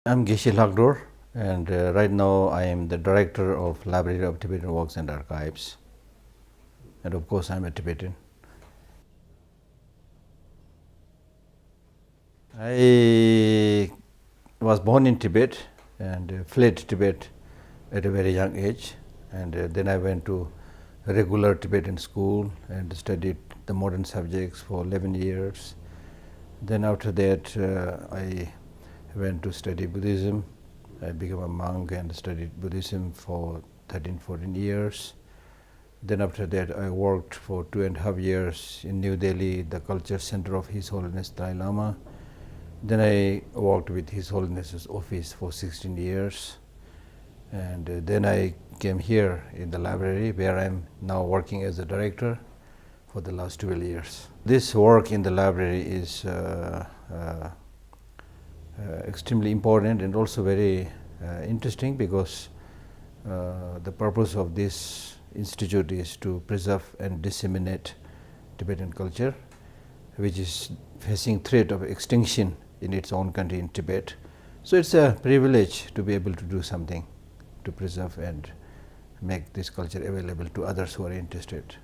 I'm Geshe Lhakdor, and right now I am the director of Library of Tibetan Works and Archives, and of course I'm a Tibetan. I was born in Tibet and fled Tibet at a very young age, and then I went to a regular Tibetan school and studied the modern subjects for 11 years. Then after that I went to study Buddhism. I became a monk and studied Buddhism for 13-14 years. Then after that I worked for 2.5 years in New Delhi, the culture center of His Holiness Dalai Lama. Then I worked with His Holiness's office for 16 years. And then I came here in the library, where I am now working as a director for the last 12 years. This work in the library is extremely important and also very interesting, because the purpose of this institute is to preserve and disseminate Tibetan culture, which is facing threat of extinction in its own country, in Tibet. So it's a privilege to be able to do something to preserve and make this culture available to others who are interested.